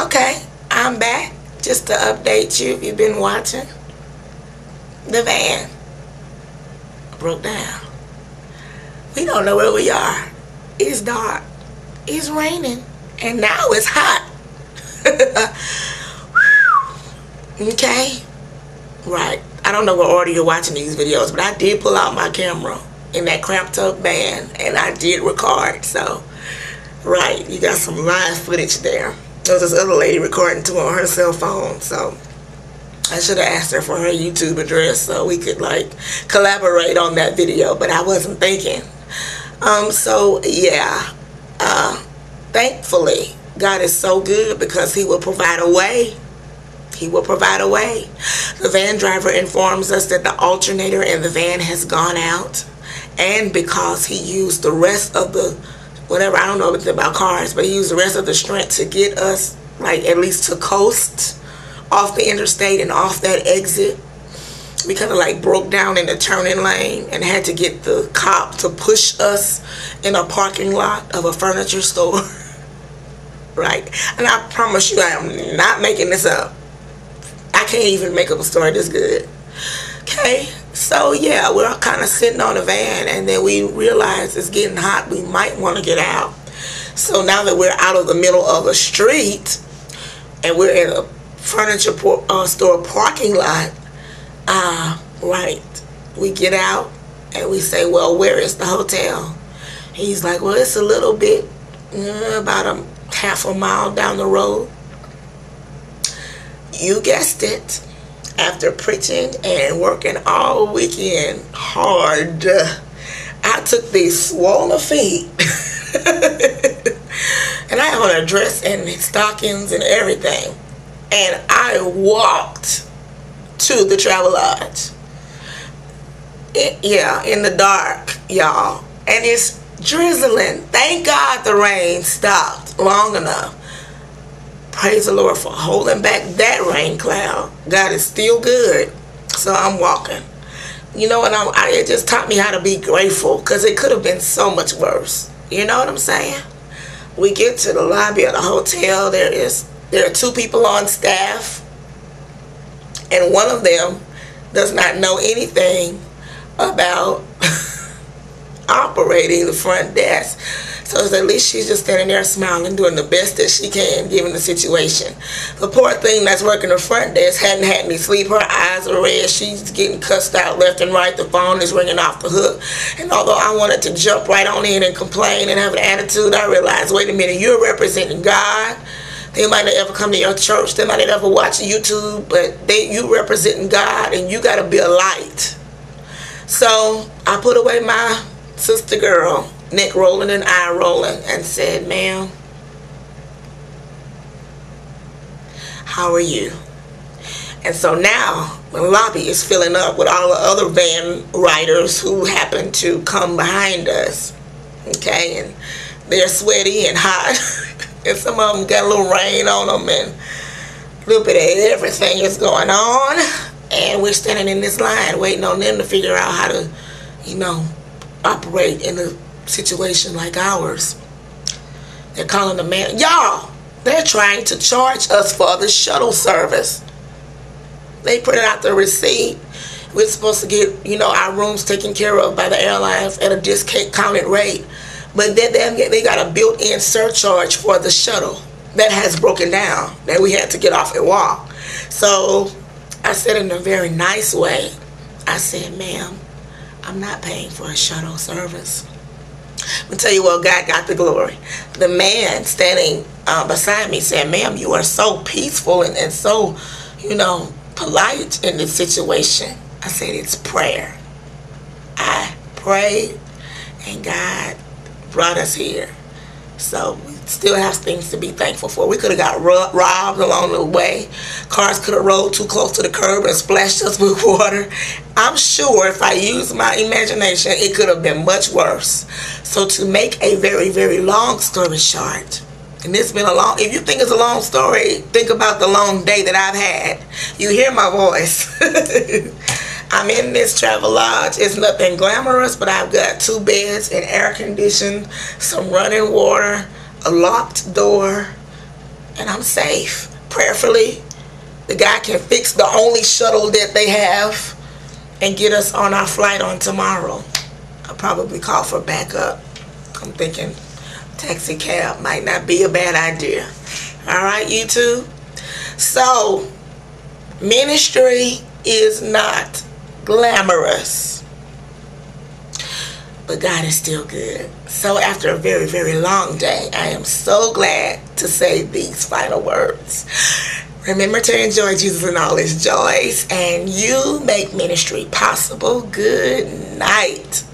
Okay, I'm back just to update you if you've been watching. The van broke down. We don't know where we are. It's dark. It's raining. And now it's hot. Okay? Right. I don't know what order you're watching these videos, but I did pull out my camera in that cramped up van and I did record. So, right, you got some live footage there. There was this other lady recording too on her cell phone, so I should have asked her for her YouTube address so we could like collaborate on that video, but I wasn't thinking. So yeah, thankfully God is so good because he will provide a way. He will provide a way. The van driver informs us that the alternator in the van has gone out, and because he used the rest of the whatever, I don't know anything about cars, but he used the rest of the strength to get us, like, at least to coast off the interstate and off that exit. We kind of like broke down in the turning lane and had to get the cop to push us in a parking lot of a furniture store. Right? And I promise you, I am not making this up. I can't even make up a story this good. Okay? So yeah, we're kind of sitting on the van, and then we realize it's getting hot. We might want to get out. So now that we're out of the middle of a street and we're in a furniture store parking lot, right, we get out and we say, well, where is the hotel? He's like, well, it's a little bit, about a half a mile down the road. You guessed it. After preaching and working all weekend hard, I took these swollen feet and I had on a dress and stockings and everything, and I walked to the Travelodge. Yeah, in the dark, y'all, and it's drizzling. Thank God the rain stopped long enough. Praise the Lord for holding back that rain cloud. God is still good. So I'm walking. You know what? It just taught me how to be grateful, because it could have been so much worse. You know what I'm saying? We get to the lobby of the hotel. There are two people on staff, and one of them does not know anything about operating the front desk. So at least she's just standing there smiling, doing the best that she can given the situation. The poor thing that's working the front desk hadn't had any sleep. Her eyes are red. She's getting cussed out left and right. The phone is ringing off the hook. And although I wanted to jump right on in and complain and have an attitude, I realized, wait a minute, you're representing God. They might not ever come to your church. They might not ever watch YouTube, but you representing God, and you got to be a light. So I put away my sister girl, neck rolling and eye rolling, and said, ma'am, how are you? And so now the lobby is filling up with all the other van riders who happen to come behind us. Okay, and they're sweaty and hot. And some of them got a little rain on them, and a little bit of everything is going on. And we're standing in this line waiting on them to figure out how to, operate in a situation like ours. They're calling the man. Y'all, they're trying to charge us for the shuttle service. They printed out the receipt. We're supposed to get, our rooms taken care of by the airlines at a discounted rate. But then they got a built-in surcharge for the shuttle that has broken down, that we had to get off and walk. So I said in a very nice way, I said, ma'am, I'm not paying for a shuttle service. I'm going to tell you what, God got the glory. The man standing beside me said, ma'am, you are so peaceful and so, polite in this situation. I said, it's prayer. I prayed, and God brought us here. So we still have things to be thankful for. We could have got robbed along the way. Cars could have rolled too close to the curb and splashed us with water. I'm sure if I used my imagination, it could have been much worse. So to make a very, very long story short, and it's been a long, if you think it's a long story, think about the long day that I've had. You hear my voice. I'm in this Travelodge. It's nothing glamorous, but I've got 2 beds and air conditioning, some running water, a locked door, and I'm safe. Prayerfully, the guy can fix the only shuttle that they have and get us on our flight on tomorrow. I'll probably call for backup. I'm thinking taxi cab might not be a bad idea. Alright, YouTube? So, ministry is not glamorous, but God is still good. So after a very, very long day, I am so glad to say these final words. Remember to enjoy Jesus in all his joys, and you make ministry possible. Good night.